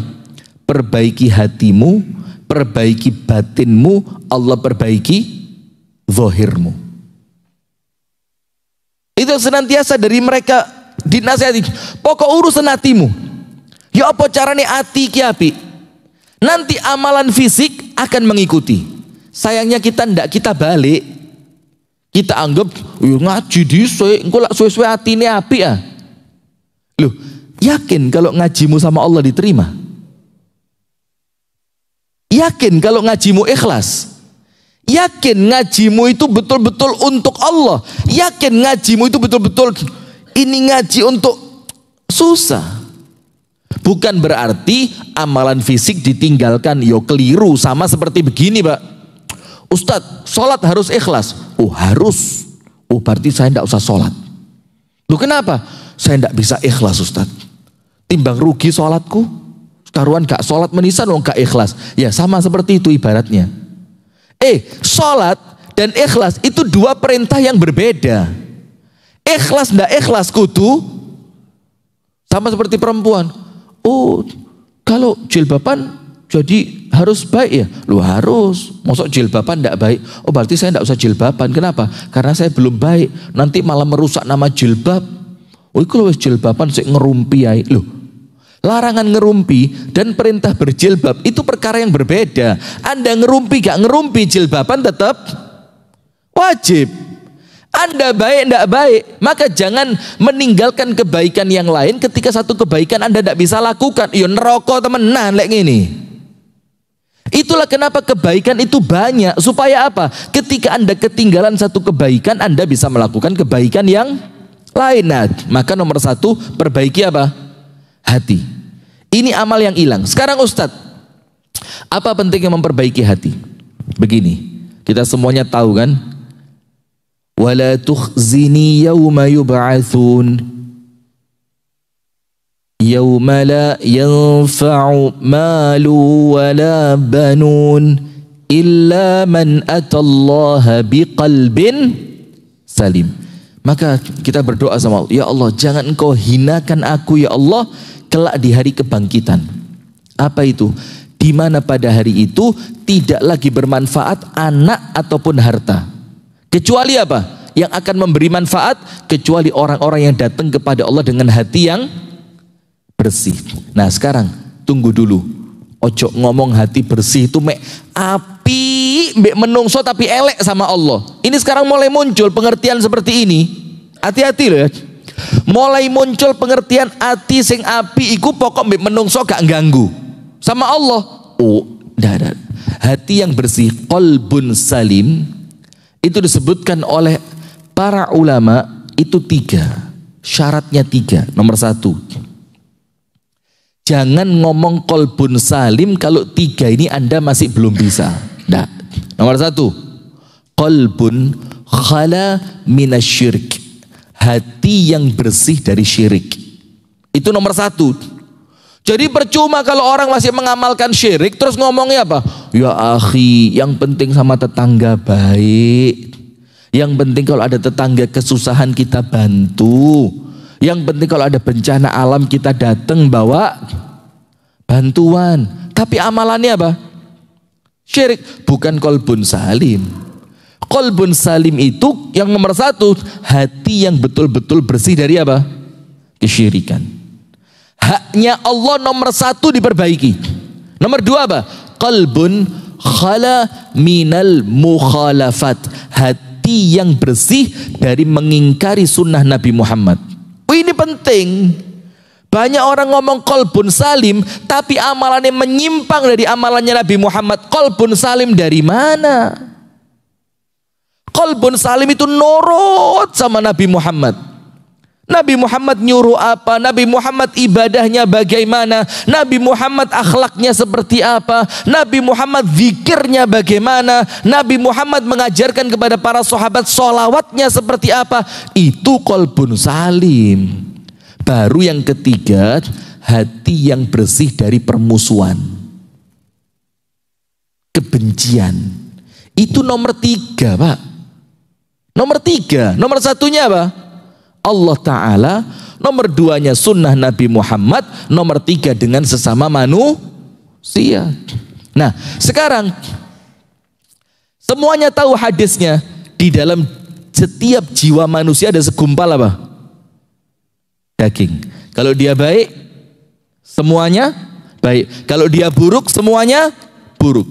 Perbaiki hatimu, perbaiki batinmu, Allah perbaiki zahirmu. Itu senantiasa dari mereka dinasihati. Pokok urusan hatimu. Ya apa carane hati ki apik? Nanti amalan fisik akan mengikuti. Sayangnya kita balik. Kita anggap ngaji dhisik, engko lak suwe-suwe atine apik ah. Loh, yakin kalau ngajimu sama Allah diterima? Yakin kalau ngajimu ikhlas? Yakin ngajimu itu betul-betul untuk Allah. Yakin ngajimu itu betul-betul ini ngaji untuk susah. Bukan berarti amalan fisik ditinggalkan. Yo keliru, sama seperti begini Pak. Ustadz, sholat harus ikhlas. Oh harus. Oh berarti saya tidak usah sholat. Loh kenapa? Saya tidak bisa ikhlas Ustadz. Timbang rugi sholatku. Karuan gak sholat menisan, oh gak ikhlas. Ya sama seperti itu ibaratnya. Sholat dan ikhlas itu dua perintah yang berbeda. Ikhlas tidak ikhlas kudu sama seperti perempuan. Oh kalau jilbaban jadi harus baik ya? Lu harus. Masuk jilbaban tidak baik? Oh berarti saya tidak usah jilbaban. Kenapa? Karena saya belum baik. Nanti malah merusak nama jilbab. Oh kalau jilbaban saya ngerumpi ya. Loh, larangan ngerumpi dan perintah berjilbab itu perkara yang berbeda. Anda ngerumpi gak ngerumpi jilbaban tetap wajib. Anda baik tidak baik, maka jangan meninggalkan kebaikan yang lain ketika satu kebaikan Anda tidak bisa lakukan. Yo neraka temenan lek ngene. Itulah kenapa kebaikan itu banyak, supaya apa? Ketika Anda ketinggalan satu kebaikan, Anda bisa melakukan kebaikan yang lain. Nah, maka nomor satu, perbaiki apa? Hati. Ini amal yang hilang. Sekarang Ustadz, apa pentingnya memperbaiki hati? Begini, kita semuanya tahu kan? Wala tukhzini yawma yub'atsun yawma la yanfa'u malu wala banun illa man atallaha biqalbin salim. Maka kita berdoa sama Allah, ya Allah jangan engkau hinakan aku ya Allah kelak di hari kebangkitan. Apa itu? Di mana pada hari itu tidak lagi bermanfaat anak ataupun harta. Kecuali apa? Yang akan memberi manfaat kecuali orang-orang yang datang kepada Allah dengan hati yang bersih. Nah sekarang tunggu dulu. Ojo ngomong hati bersih itu mek api mek menungso tapi elek sama Allah. Ini sekarang mulai muncul pengertian seperti ini. Hati-hati loh ya. Mulai muncul pengertian hati sing api iku pokok mek menungso gak ganggu sama Allah. Oh, dah. Hati yang bersih, qalbun salim, itu disebutkan oleh para ulama itu 3. Syaratnya 3. Nomor 1, jangan ngomong qalbun salim kalau 3 ini Anda masih belum bisa. Nah, nomor 1, qalbun khala minasyirik, hati yang bersih dari syirik. Itu nomor 1. Jadi percuma kalau orang masih mengamalkan syirik terus ngomongnya apa? Ya akhi, yang penting sama tetangga baik. Yang penting kalau ada tetangga kesusahan kita bantu. Yang penting kalau ada bencana alam kita datang bawa bantuan. Tapi amalannya apa? Syirik. Bukan qalbun salim. Qalbun salim itu yang nomor 1, hati yang betul-betul bersih dari apa? Kesyirikan. Haknya Allah nomor 1 diperbaiki. Nomor 2 apa? Qalbun khala minal mukhalafat, hati yang bersih dari mengingkari sunnah Nabi Muhammad. Oh, ini penting. Banyak orang ngomong qalbun salim tapi amalannya menyimpang dari amalannya Nabi Muhammad. Qalbun salim dari mana? Qalbun salim itu nurut sama Nabi Muhammad. Nabi Muhammad nyuruh apa? Nabi Muhammad ibadahnya bagaimana? Nabi Muhammad akhlaknya seperti apa? Nabi Muhammad zikirnya bagaimana? Nabi Muhammad mengajarkan kepada para sahabat sholawatnya seperti apa? Itu qalbun salim. Baru yang ketiga, hati yang bersih dari permusuhan, kebencian. Itu nomor 3 Pak. Nomor 3. Nomor 1-nya apa? Allah Ta'ala. Nomor 2-nya sunnah Nabi Muhammad. Nomor 3 dengan sesama manusia. Nah sekarang semuanya tahu hadisnya. Di dalam setiap jiwa manusia ada segumpal apa? Daging. Kalau dia baik semuanya baik. Kalau dia buruk semuanya buruk.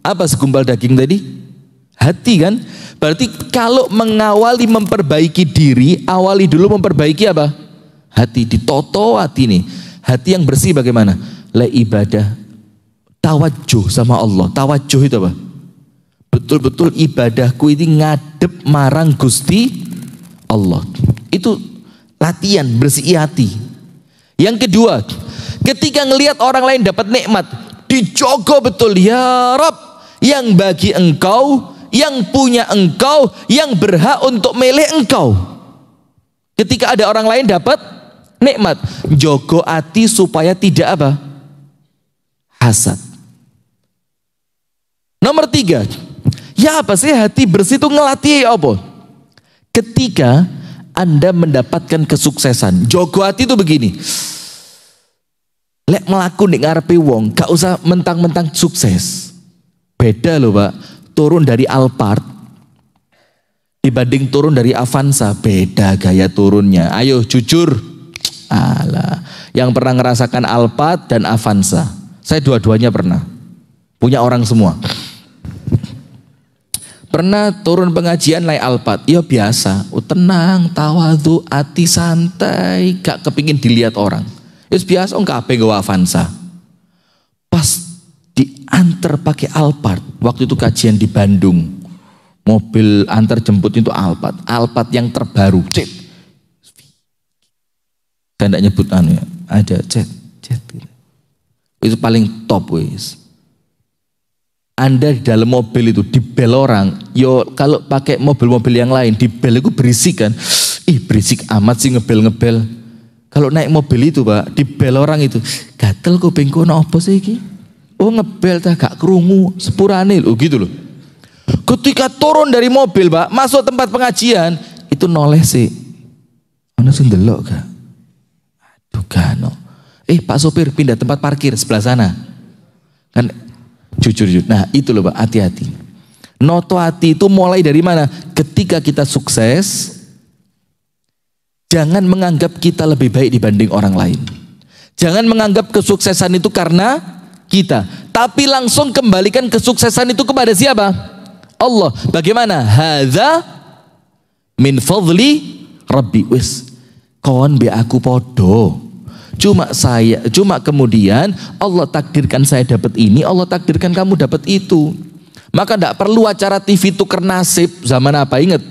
Apa segumpal daging tadi? Hati kan? Berarti kalau mengawali memperbaiki diri, awali dulu memperbaiki apa? Hati. Ditoto hati nih. Hati yang bersih bagaimana? La ibadah, tawajuh sama Allah. Tawajuh itu apa? betul-betul ibadahku ini ngadep marang Gusti Allah. Itu latihan bersih hati. Yang kedua, ketika ngelihat orang lain dapat nikmat, dijogo betul, ya Rabb, yang bagi engkau, yang punya engkau, yang berhak untuk milih engkau. Ketika ada orang lain dapat nikmat, jogo hati supaya tidak apa? Hasad. Nomor 3, ya apa sih hati bersih itu ngelatih apa? Ketika Anda mendapatkan kesuksesan, jogo hati itu begini. Lek melaku nek ngarepe wong, gak usah mentang-mentang sukses. Beda loh Pak, turun dari Alphard dibanding turun dari Avanza, beda gaya turunnya. Ayo jujur. Alah, yang pernah ngerasakan Alphard dan Avanza, saya dua-duanya pernah. Punya orang semua. Pernah turun pengajian naik Alphard, ya biasa, tenang, tawadhu, hati santai, gak kepingin dilihat orang. Ya biasa, kabeh gawa Avanza. Pas diantar pakai Alphard, waktu itu kajian di Bandung, mobil antar jemput itu Alphard yang terbaru, cet. Saya tidak nyebut ya, ada cet. Itu paling top wis. Anda di dalam mobil itu dibel orang, yo kalau pakai mobil-mobil yang lain dibel itu berisik kan, berisik amat sih ngebel. Kalau naik mobil itu Pak, dibel orang itu, gatel kuping kono apa sih iki? Oh ngebel tak gak krungu, sepurane lho gitu loh. Ketika turun dari mobil Pak, masuk tempat pengajian, itu noleh sih. Ana sing ndelok gak? Aduh kano. Pak sopir pindah tempat parkir sebelah sana. Kan jujur. Nah itu loh Pak, hati-hati. Noto hati itu mulai dari mana? Ketika kita sukses, jangan menganggap kita lebih baik dibanding orang lain. Jangan menganggap kesuksesan itu karena kita, tapi langsung kembalikan kesuksesan itu kepada siapa? Allah. Bagaimana? Hadza min fadli Rabbi. Wis kawan be aku podo. Cuma kemudian Allah takdirkan saya dapat ini, Allah takdirkan kamu dapat itu. Maka tidak perlu acara TV tukar nasib. Zaman apa? Ingat,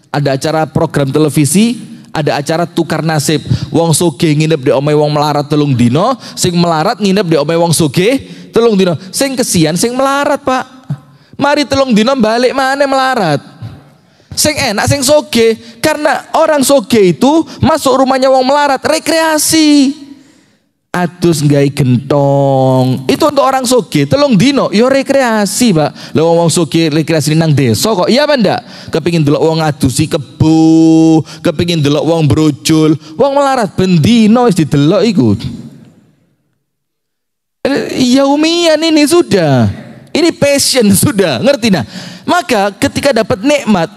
ada acara program televisi, ada acara tukar nasib. Wong sugih nginep di omahe wong melarat 3 dino, sing melarat nginep di omahe wong sugih 3 dino. Sing kesian sing melarat Pak. Mari 3 dino balik mana melarat. Sing enak sing sugih, karena orang sugih itu masuk rumahnya wong melarat rekreasi. Adus nggawe gentong itu untuk orang sugih 3 dino yo rekreasi Pak. Lah wong sugih rekreasi nang desa kok, iya apa ndak? Kepingin delok wong adusi kebo, kepingin delok wong brojol, wong melarat bendino wis didelok iku. Yaumian ini sudah, ini passion sudah, ngerti nah. Maka ketika dapat nikmat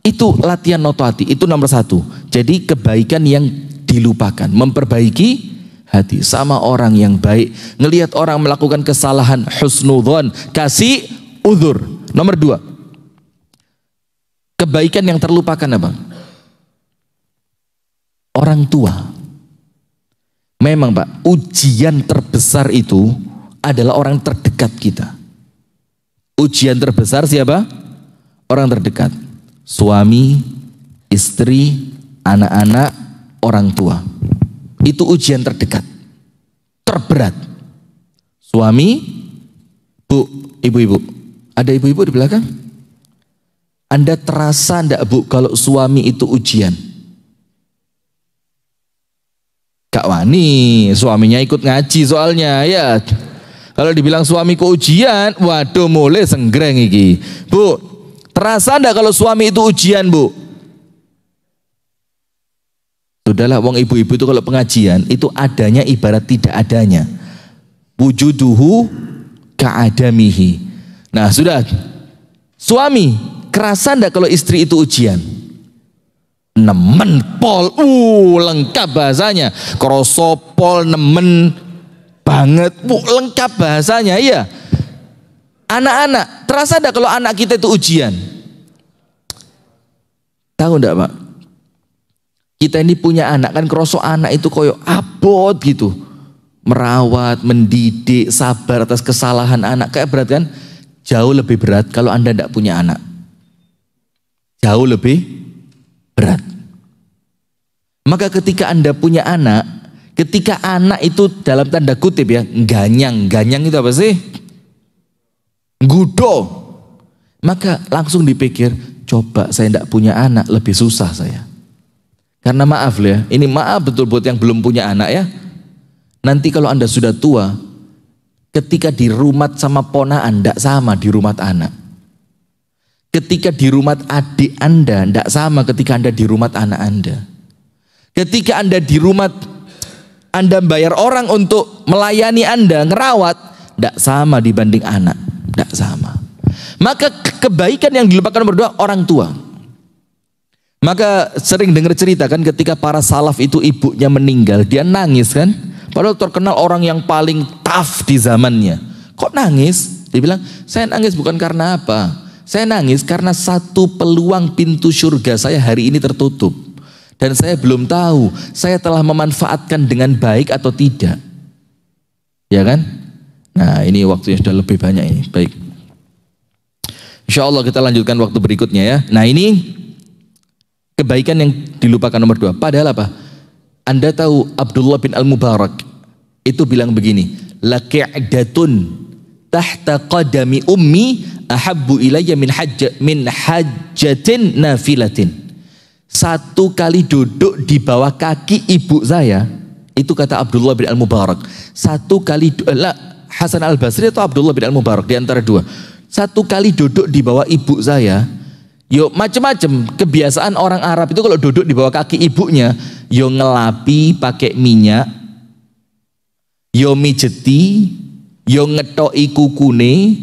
itu latihan noto hati, itu nomor 1. Jadi kebaikan yang dilupakan, memperbaiki hati sama orang yang baik. Ngelihat orang melakukan kesalahan, husnudzon, kasih uzur. Nomor 2, kebaikan yang terlupakan apa? Orang tua. Memang Pak, ujian terbesar itu adalah orang terdekat kita. Ujian terbesar siapa? Orang terdekat. Suami, istri, anak-anak, orang tua. Itu ujian terdekat, terberat. Suami, Bu, ibu-ibu, ada ibu-ibu di belakang? Anda terasa enggak Bu kalau suami itu ujian? Kak Wani, suaminya ikut ngaji soalnya ya. Kalau dibilang suamiku ujian, waduh mulai senggreng iki. Bu, terasa enggak kalau suami itu ujian Bu? Sudahlah, wong ibu-ibu itu kalau pengajian itu adanya ibarat tidak adanya. Wujuduhu ka'adamihi. Nah sudah, suami kerasa enggak kalau istri itu ujian? Nemen pol, lengkap bahasanya. Krosopol nemen banget, lengkap bahasanya. Iya. Anak-anak, terasa enggak kalau anak kita itu ujian? Tahu enggak Pak? Kita ini punya anak kan, kroso anak itu koyo abot gitu. Merawat, mendidik, sabar atas kesalahan anak, kayak berat kan? jauh lebih berat kalau Anda tidak punya anak. Jauh lebih berat. Maka ketika Anda punya anak, ketika anak itu dalam tanda kutip ya, ganyang itu apa sih? Gudo. Maka langsung dipikir, coba saya tidak punya anak, lebih susah saya. Karena maaf ya, ini maaf betul buat yang belum punya anak ya. Nanti kalau Anda sudah tua, ketika di rumah sama ponaan, tidak sama di rumah anak. Ketika di rumah adik Anda, tidak sama ketika Anda di rumah anak Anda. Ketika Anda di rumah, Anda bayar orang untuk melayani Anda, ngerawat, tidak sama dibanding anak. Tidak sama. Maka kebaikan yang dilupakan berdua orang tua. Maka sering dengar cerita kan ketika para salaf itu ibunya meninggal, dia nangis kan. Padahal terkenal orang yang paling tough di zamannya. Kok nangis? Dia bilang, saya nangis bukan karena apa. Saya nangis karena satu peluang pintu surga saya hari ini tertutup. Dan saya belum tahu saya telah memanfaatkan dengan baik atau tidak. Ya kan? Nah ini waktunya sudah lebih banyak ini. Baik. Insya Allah kita lanjutkan waktu berikutnya ya. Nah ini kebaikan yang dilupakan nomor 2. Padahal apa? Anda tahu Abdullah bin Al-Mubarak itu bilang begini, laqi'datun tahta qadami ummi ahabbu ilayya min hajjatin nafilatin. Satu kali duduk di bawah kaki ibu saya, itu kata Abdullah bin Al-Mubarak. Satu kali Hasan Al-Basri atau Abdullah bin Al-Mubarak di antara dua. Satu kali duduk di bawah ibu saya, yo macam-macam kebiasaan orang Arab itu kalau duduk di bawah kaki ibunya, yo ngelapi pakai minyak, yo mijeti, yo ngetoki kukune,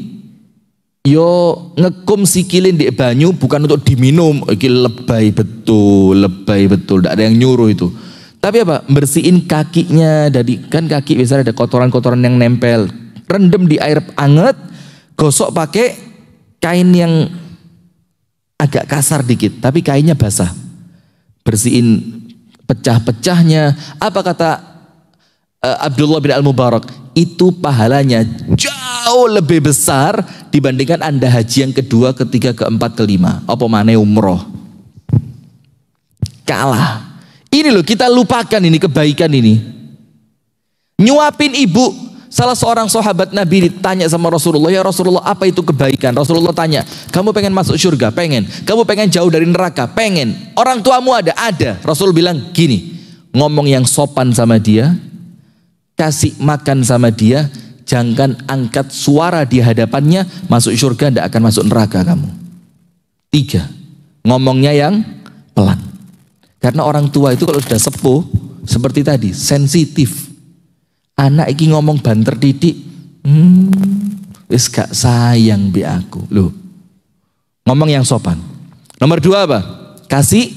yo ngekum sikilin di banyu bukan untuk diminum. Iki lebay betul, tidak ada yang nyuruh itu. Tapi apa? Bersihin kakinya dari kan kaki biasanya ada kotoran-kotoran yang nempel, rendam di air anget, gosok pakai kain yang agak kasar dikit, tapi kainnya basah. Bersihin pecah-pecahnya. Apa kata Abdullah bin Al-Mubarak? Itu pahalanya jauh lebih besar dibandingkan Anda haji yang kedua, ketiga, keempat, kelima. Apa mana umroh? Kalah. Ini loh kita lupakan ini kebaikan ini. Nyuapin ibu. Salah seorang sahabat Nabi ditanya sama Rasulullah, ya Rasulullah apa itu kebaikan? Rasulullah tanya, kamu pengen masuk surga? Pengen. Kamu pengen jauh dari neraka? Pengen. Orang tuamu ada? Ada. Rasul bilang gini, ngomong yang sopan sama dia, kasih makan sama dia, jangan angkat suara di hadapannya, masuk surga tidak akan masuk neraka kamu. 3, ngomongnya yang pelan. Karena orang tua itu kalau sudah sepuh, seperti tadi, sensitif. Anak iki ngomong banter didik, wis gak sayang bi aku. Loh, ngomong yang sopan. Nomor 2 apa? Kasih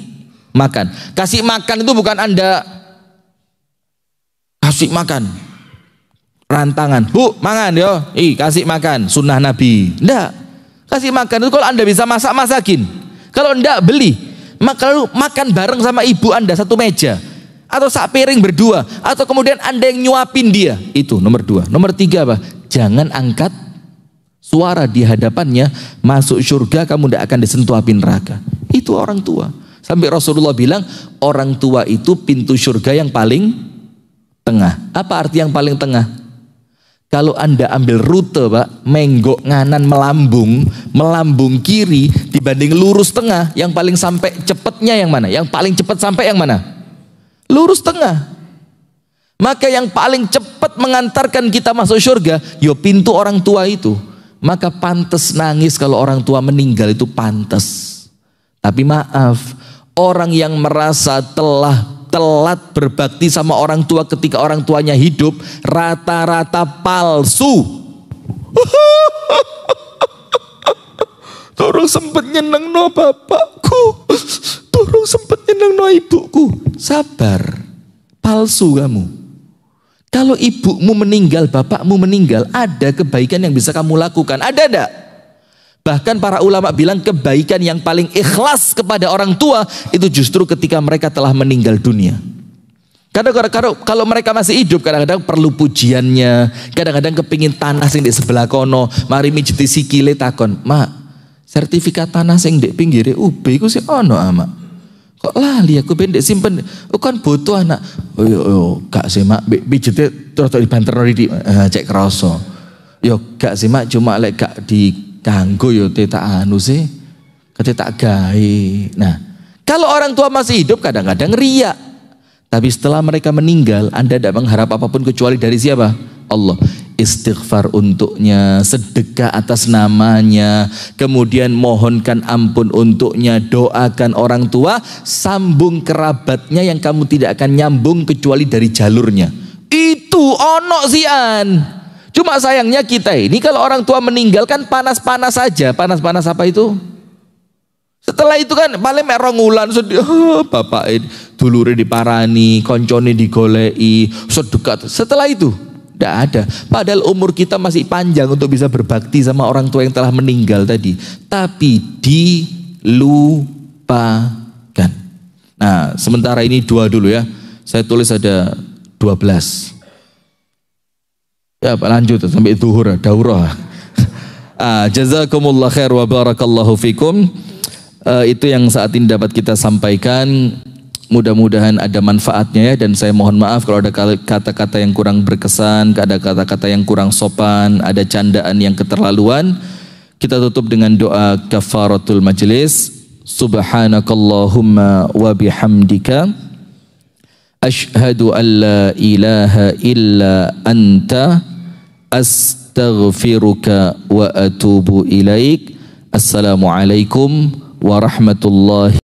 makan. Kasih makan itu bukan Anda kasih makan rantangan, bu mangan yo, kasih makan sunnah Nabi. Ndak, kasih makan itu kalau Anda bisa masakin. Kalau ndak beli, maka lalu makan bareng sama ibu Anda satu meja, atau sak piring berdua, atau kemudian Anda yang nyuapin dia. Itu nomor 2. Nomor 3 apa? Jangan angkat suara di hadapannya, masuk surga kamu tidak akan disentuh api neraka. Itu orang tua. Sampai Rasulullah bilang orang tua itu pintu surga yang paling tengah. Apa arti yang paling tengah? Kalau Anda ambil rute Pak, menggok nganan melambung kiri dibanding lurus tengah, yang paling sampai cepatnya yang mana? Yang paling cepat sampai yang mana? Lurus tengah. Maka yang paling cepat mengantarkan kita masuk surga, yo pintu orang tua itu. Maka pantas nangis kalau orang tua meninggal, itu pantas. Tapi maaf, orang yang merasa telat berbakti sama orang tua ketika orang tuanya hidup, rata-rata palsu. Tolong sempet nyeneng no bapakku, tolong sempet nyeneng no ibuku. Sabar, palsu kamu. Kalau ibumu meninggal, bapakmu meninggal, ada kebaikan yang bisa kamu lakukan, ada enggak? Bahkan para ulama bilang kebaikan yang paling ikhlas kepada orang tua itu justru ketika mereka telah meninggal dunia. Kadang-kadang kalau mereka masih hidup, kadang-kadang perlu pujiannya, kadang-kadang kepingin tanah sing di sebelah kono, mari mijiti sikile takon, "Mak, sertifikat tanah sing di pinggire UB iku sing ono, Mak." Kok lali aku ben ndek simpen, kan butuh anak. Oh yo gak sih Mak, mijite terus dibanterno di cek kroso. Yo gak sih Mak, cuma lek gak diganggu yo tak anu sih. Kate tak gawe. Nah, kalau orang tua masih hidup kadang-kadang riya. Tapi setelah mereka meninggal, Anda tidak mengharap apapun kecuali dari siapa? Allah. Istighfar untuknya, sedekah atas namanya, kemudian mohonkan ampun untuknya, doakan orang tua, sambung kerabatnya yang kamu tidak akan nyambung kecuali dari jalurnya. Itu ono sian. Cuma sayangnya kita ini kalau orang tua meninggal kan panas-panas saja. Panas-panas apa itu? Setelah itu kan paling merong wulan sedih, bapak dulure diparani, koncone digolei, sedekah. Setelah itu tidak ada. Padahal umur kita masih panjang untuk bisa berbakti sama orang tua yang telah meninggal tadi. Tapi dilupakan. Nah, sementara ini 2 dulu ya. Saya tulis ada 12. Ya, lanjut sampai zuhur, daurah. Jazakumullah khair wa barakallahu fikum. Itu yang saat ini dapat kita sampaikan. Mudah-mudahan ada manfaatnya ya, dan saya mohon maaf kalau ada kata-kata yang kurang berkesan, ada kata-kata yang kurang sopan, ada candaan yang keterlaluan. Kita tutup dengan doa kafaratul majlis. Subhanakallahumma wa bihamdika asyhadu an la ilaha illa anta astaghfiruka wa atubu ilaik. Assalamualaikum warahmatullahi